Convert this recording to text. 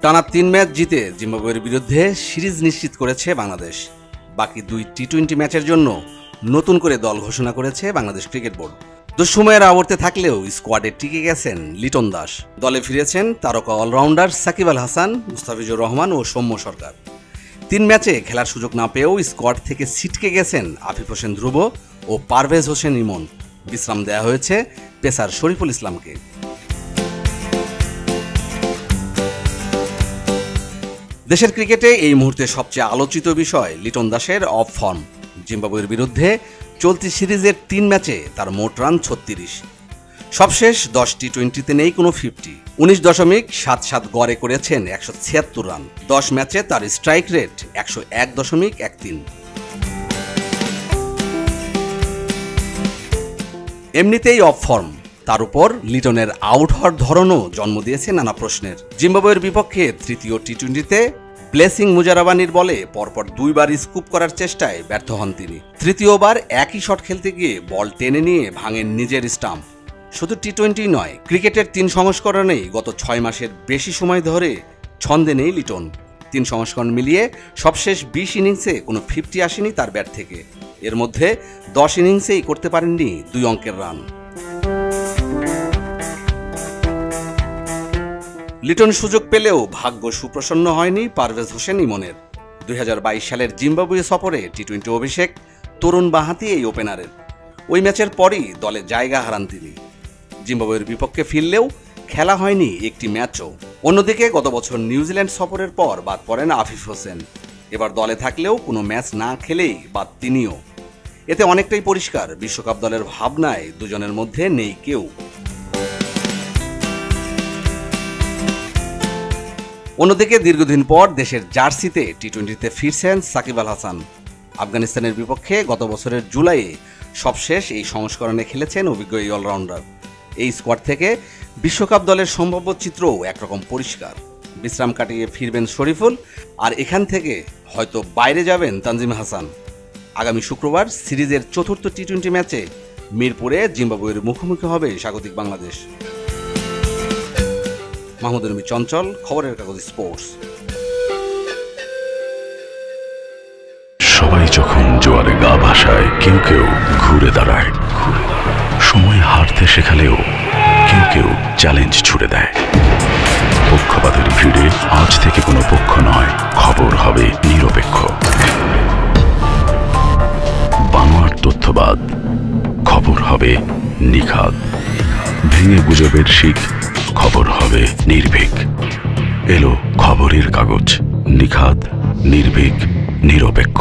টানা 3 ম্যাচ জিতে জিম্বাবুয়ের বিরুদ্ধে সিরিজ নিশ্চিত করেছে বাংলাদেশ। বাকি 2 টি-20 ম্যাচের জন্য নতুন করে দল ঘোষণা করেছে বাংলাদেশ ক্রিকেট বোর্ড। দুঃসময়ের আবর্তে থাকলেও স্কোয়াডে টিকে গেছেন লিটন দাস। দলে ফিরেছেন তারকা অলরাউন্ডার সাকিব আল হাসান, মুস্তাফিজুর রহমান ও সৌম্য সরকার। 3 ম্যাচে খেলার সুযোগ না পেয়েও স্কোয়াড থেকে ছিটকে গেছেন আফিফ হোসেন ধ্রুব ও পারভেজ হোসেন ইমন। বিশ্রাম দেওয়া হয়েছে পেসার শরীফুল ইসলামকে। দেশের ক্রিকেটে এই মুহূর্তে সবচেয়ে আলোচিত বিষয় লিটন দাসের অফ ফর্ম। জিম্বাবুয়ের বিরুদ্ধে চলতি সিরিজের 3 ম্যাচে তার মোট রান 36। সবশেষ 10 টি-20তে নেই কোনো 50। 19.77 গড়ে করেছেন 176 রান। 10 ম্যাচে তার স্ট্রাইক রেট 101.13। এমনিতেই অফ ফর্ম, তার উপর লিটনের আউট হওয়ার ধরনও জন্ম দিয়েছে নানা প্রশ্নের। জিম্বাবুয়ের বিপক্ষে তৃতীয় টি-20তে ব্লেসিং মুজারাবানির বলে পরপর 2 বার স্কুপ করার চেষ্টায় ব্যর্থ হন তিনি। তৃতীয়বার একই শট খেলতে গিয়ে বল টেনে নিয়ে ভাঙেন নিজের স্টাম্প। শুধু টি-20 নয়, ক্রিকেটের 3 সংস্করণেই গত 6 মাসের বেশি সময় ধরে ছন্দে নেই লিটন। 3 সংস্করণ মিলিয়ে সবশেষ 20 ইনিংসে কোনো 50 আসেনি তার ব্যাট থেকে। এর মধ্যে 10 ইনিংসেই করতে পারেননি 2 অঙ্কের রান। লিটন সুযোগ পেলেও ভাগ্য সুপ্রসন্ন হয়নি পারভেজ হোসেন ইমনের। 2022 সালের জিম্বাবুয়ে সফরে টি-20 অভিষেক তরুণ বাঁহাতি এই ওপেনারের। ওই ম্যাচের পরই দলে জায়গা হারান তিনি। জিম্বাবুয়ের বিপক্ষে ফিরলেও খেলা হয়নি একটি ম্যাচও। অন্যদিকে গত বছর নিউজিল্যান্ড সফরের পর বাদ পড়েন আফিফ হোসেন। এবার দলে থাকলেও কোনো ম্যাচ না খেলেই বাদ তিনিও। এতে অনেকটাই পরিষ্কার বিশ্বকাপ দলের ভাবনায় দুজনের মধ্যে নেই কেউ। অন্যদিকে দীর্ঘদিন পর দেশের জার্সিতে টি-20তে ফিরছেন সাকিব আল হাসান। আফগানিস্তানের বিপক্ষে গত বছরের জুলাইয়ে সবশেষ এই সংস্করণে খেলেছেন অভিজ্ঞ এই অলরাউন্ডার। এই স্কোয়াড থেকে বিশ্বকাপ দলের সম্ভাব্য চিত্রও একরকম পরিষ্কার। বিশ্রাম কাটিয়ে ফিরবেন শরীফুল, আর এখান থেকে হয়তো বাইরে যাবেন তানজিম হাসান। আগামী শুক্রবার সিরিজের 4র্থ টি-20 ম্যাচে মিরপুরে জিম্বাবুয়ের মুখোমুখি হবে স্বাগতিক বাংলাদেশ। মাহমুদুর রহমান চঞ্চল, খবরের কাগজ স্পোর্টস। সবাই যখন জোয়ারে গা ভাসায়, কেউ কেউ ঘুরে দাঁড়ায়। সময় হারতে শেখালেও কেউ কেউ চ্যালেঞ্জ ছুড়ে দেয়। পক্ষপাতের ভিড়ে আজ থেকে কোনো পক্ষ নয়, খবর হবে নিরপেক্ষ। বানোয়ার তথ্যবাদ, খবর হবে নিখাদ। ভেঙে গুজবের শিখ, খবর হবে নির্ভীক। এলো খবরের কাগজ, নিখাদ, নির্ভীক, নিরপেক্ষ।